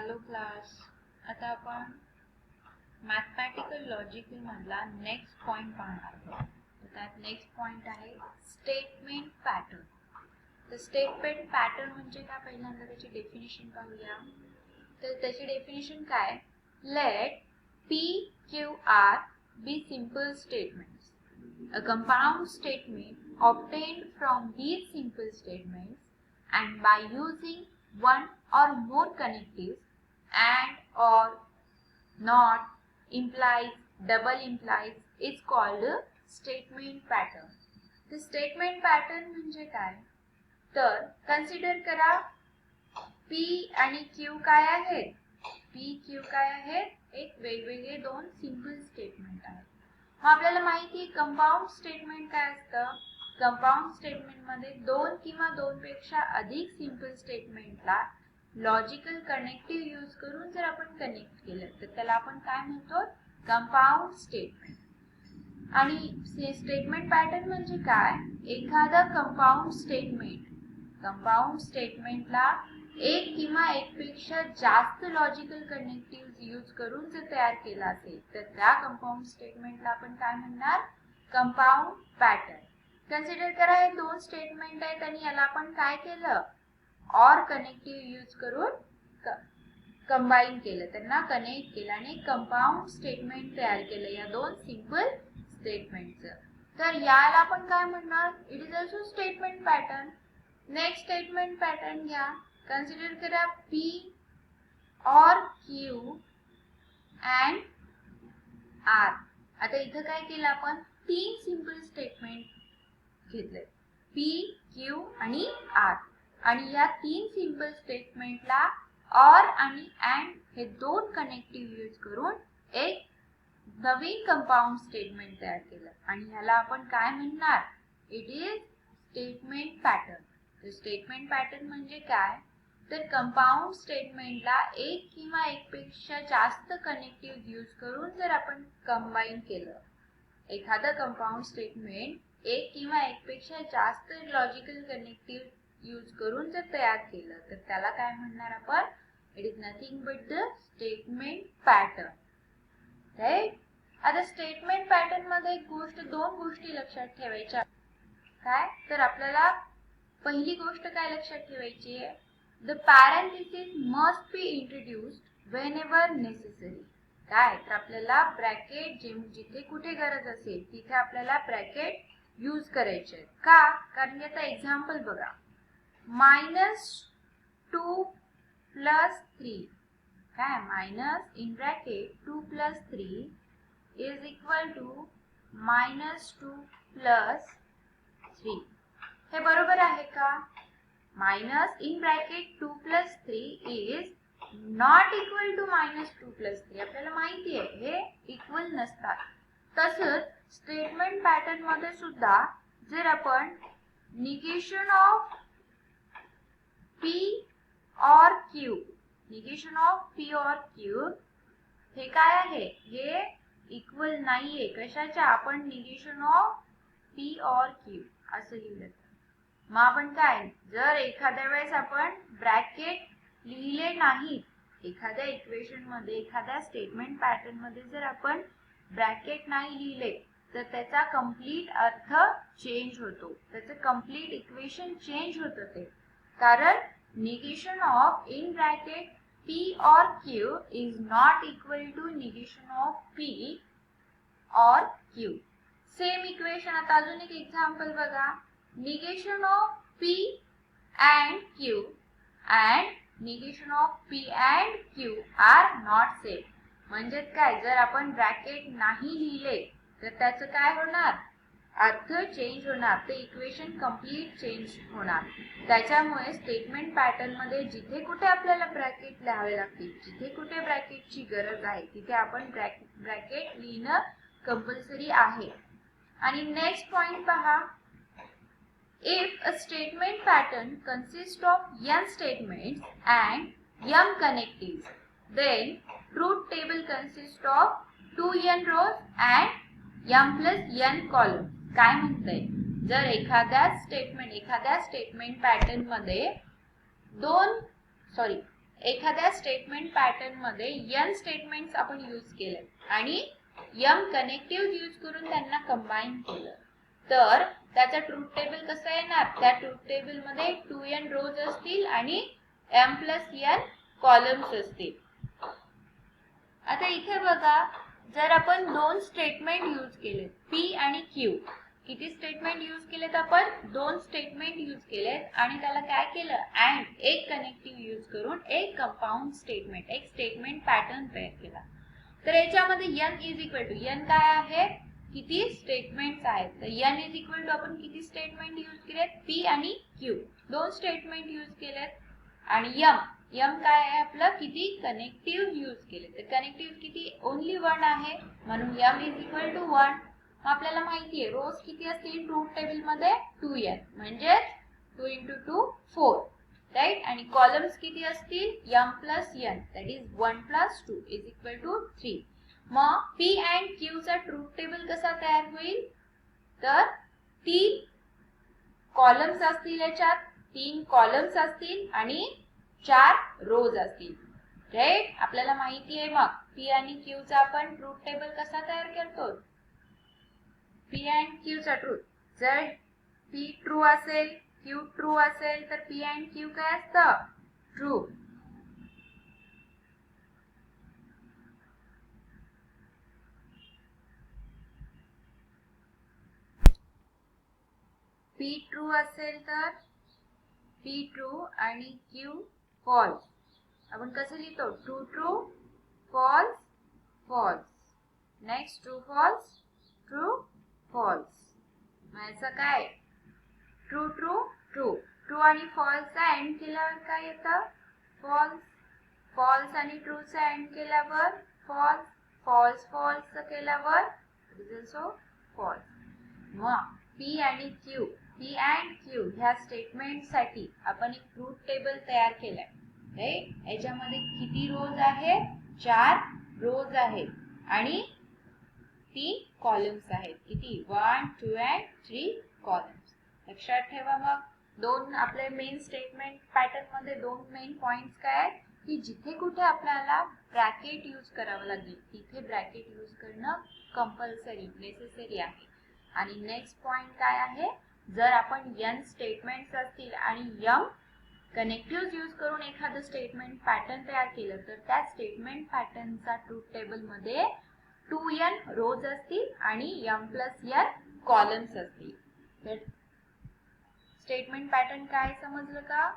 Hello class. आता आपण mathematical logical मधला नेक्स्ट पॉइंट पाहणार आहोत. त्यात नेक्स्ट पॉइंट आहे स्टेटमेंट पॅटर्न. तर स्टेटमेंट पॅटर्न म्हणजे काय, पहिल्यांदा त्याची डेफिनेशन पाहूया. तर त्याची डेफिनेशन काय, late P, Q, R be simple statements. A compound statement obtained from these simple statements and by using one or more connectives and or not, implies, double implies is called a statement pattern. The statement pattern म्हणजे काय, तर consider करा P आणि Q काय आहेत. P, Q काय आहेत, एक वेगवेगळे दोन सिंपल स्टेटमेंट आहेत. मग आपल्याला माहिती आहे कंपाऊंड स्टेटमेंट काय असतं. कंपाऊंड स्टेटमेंट मध्ये दोन किंवा दोन पेक्षा अधिक सिंपल स्टेटमेंटला लॉजिकल कनेक्टिव्ह यूज करून जर आपण कनेक्ट केलं तर त्याला आपण काय म्हणतो, कंपाऊंड स्टेटमेंट. आणि स्टेटमेंट पॅटर्न म्हणजे काय, एखादा कंपाऊंड स्टेटमेंटला एक किंवा एकपेक्षा जास्त लॉजिकल कनेक्टिव्ह यूज करून जर तयार केला असेल तर त्या कंपाऊंड स्टेटमेंटला आपण काय म्हणणार, कंपाऊंड पॅटर्न. कन्सिडर करा हे दोन स्टेटमेंट आहेत आणि याला आपण काय केलं, और कनेक्टिव्ह यूज करून कंबाईन केलं, त्यांना कनेक्ट केलं आणि कंपाऊंड स्टेटमेंट तयार केलं या दोन सिंपल स्टेटमेंटचं. तर याला आपण काय म्हणणार, it is also statement pattern. Next statement pattern घ्या. कन्सिडर करा P और Q and R. आता इथं काय केलं आपण, तीन सिंपल स्टेटमेंट घेतले, P, Q आणि R. आणि या तीन सिंपल स्टेटमेंटला और आणि अँड हे दोन कनेक्टिव्ह यूज करून एक नवीन कंपाऊंड स्टेटमेंट तयार केलं आणि ह्याला आपण काय म्हणणार, इट इज स्टेटमेंट पॅटर्न. तर स्टेटमेंट पॅटर्न म्हणजे काय, तर कंपाऊंड स्टेटमेंटला एक किंवा एकपेक्षा जास्त कनेक्टिव्ह यूज करून जर आपण कंबाईन केलं, एखादं कंपाऊंड स्टेटमेंट एक किंवा एकपेक्षा जास्त लॉजिकल कनेक्टिव्ह यूज करून जर तयार केलं तर त्याला काय म्हणणार आपण, it is nothing but the statement pattern. Right. आता स्टेटमेंट पॅटर्न मध्ये दोन गोष्टी लक्षात ठेवायच्या. काय, तर आपल्याला पहिली गोष्ट काय लक्षात ठेवायची आहे, the parenthesis must be introduced whenever necessary. काय, तर आपल्याला ब्रॅकेट जिथे कुठे गरज असेल तिथे आपल्याला ब्रॅकेट यूज करायचे. का, कारण याचा एक्झाम्पल बघा, -2 + 3 काय, minus in bracket 2 + 3 is equal to -2 + 3. हे बरोबर आहे का. Minus in bracket 2 + 3 is not equal to -2 + 3. आपल्याला माहिती आहे हे इक्वल नसतात. तसंच स्टेटमेंट पॅटर्न मध्ये सुद्धा जर आपण निगेशन ऑफ P और Q, निगेशन ऑफ P और Q हे काय आहे, हे इक्वल नाहीये कशाच्या, आपण निगेशन ऑफ P और Q असं लिहिलं. मग आपण काय, जर एखाद्या वेळेस आपण ब्रॅकेट लिहिले नाही, एखाद्या इक्वेशन मध्ये एखाद्या स्टेटमेंट पॅटर्न मध्ये जर आपण ब्रॅकेट नाही लिहिले तर त्याचा कंप्लीट अर्थ चेंज होतो, त्याचं कंप्लीट इक्वेशन चेंज होतं. ते कारण negation of in bracket P और Q is not equal to negation of P और Q. Same equation. आता अजून एक एक्झाम्पल बघा, negation of P and Q and negation of P and Q are not same. म्हणजे काय, जर आपण ब्रॅकेट नाही लिहिले तर त्याचं काय होणार, अर्थ चेंज होणार, ते इक्वेशन कंप्लीट चेंज होणार. त्याच्यामुळे स्टेटमेंट पॅटर्न मध्ये जिथे कुठे आपल्याला ब्रॅकेट लिहावे लागतील, जिथे कुठे ब्रॅकेटची गरज आहे तिथे आपण ब्रॅकेट लिहिणं कंपल्सरी आहे. आणि नेक्स्ट पॉइंट पहा, if a statement pattern consists of n statements and m connectives, then truth table consists of 2n rows and m + n columns. काय म्हणतंय, जर एखाद्या स्टेटमेंट पॅटर्न मध्ये एखाद्या स्टेटमेंट पॅटर्न मध्ये n स्टेटमेंट्स आपण यूज केले आणि m कनेक्टिव्ह यूज करून त्यांना कंबाईन केलं तर त्याचा ट्रूथ टेबल कसा येणार? त्या ट्रूथ टेबल मध्ये 2n रोज असतील आणि m + n कॉलम्स असतील. आता इथे बघा, जर आपण दोन स्टेटमेंट यूज केले p आणि q, किती स्टेटमेंट यूज केलेत आपण? दोन स्टेटमेंट यूज केलेत आणि त्याला काय केलं? अँड एक कनेक्टिव्ह यूज करून एक कंपाऊंड स्टेटमेंट, एक स्टेटमेंट पॅटर्न तयार केला. तर याच्यामध्ये n = n काय आहे? किती स्टेटमेंट्स आहेत? तर n = आपण किती स्टेटमेंट यूज केलेत? p आणि q, दोन स्टेटमेंट यूज केलेत. आणि m काय आहे आपलं? किती कनेक्टिव्ह यूज केले? तर कनेक्टिव्ह किती? ओन्ली 1 आहे, म्हणून m = 1. आपल्याला माहिती आहे रोज किती असतील ट्रूथ टेबल मध्ये? 2n, म्हणजे 2 × 2 4, राईट. आणि कॉलम्स किती असतील? m + n, that is 1 + 2 = 3. मग p and q चा ट्रूथ टेबल कसा तयार होईल? तर 3 कॉलम्स असतील, याच्यात 3 कॉलम्स असतील आणि 4 रोज असतील, राईट. आपल्याला माहिती आहे मग p आणि q चा आपण ट्रूथ टेबल कसा तयार करतो? p and q चा ट्रूथ, जर p ट्रू असेल, q ट्रू असेल तर p and q काय असतं? ट्रू. p ट्रू असेल तर p ट्रू आणि q फॉल्स. आपण कसं लिहितो? True true, false false. Next true false, true false. याचं काय? True true true. ट्रू आणि फॉल्सचा एंड केल्यावर काय येतं? फॉल्स. फॉल्स आणि ट्रूचा एंड केल्यावर फॉल्स. फॉल्स फॉल्स केल्यावर इट इज ऑल्सो फॉल्स. मग p आणि q, p and q ह्या स्टेटमेंट साठी आपण एक ट्रूथ टेबल तयार केलाय, राईट. याच्यामध्ये किती रोज आहेत? 4 रोज आहेत आणि 3 कॉलम्स आहेत. किती? 1 2 and 3 कॉलम्स. लक्षात ठेवा. मग दोन आपले मेन स्टेटमेंट पॅटर्न मध्ये दोन मेन पॉइंट्स काय आहेत की जिथे कुठे आपल्याला ब्रॅकेट यूज करावं लागेल तिथे ब्रॅकेट यूज करणं कंपल्सरी, नेसेसरी आहे. आणि नेक्स्ट पॉइंट काय आहे? जर आपण n स्टेटमेंट्स असतील आणि m कनेक्टिव्ह यूज करून एखादं स्टेटमेंट पॅटर्न तयार केलं तर त्या स्टेटमेंट पॅटर्नचा ट्रूथ टेबल मध्ये 2n रोज असतील आणि m + n कॉलम्स असतील. तर स्टेटमेंट पॅटर्न काय समजलं का?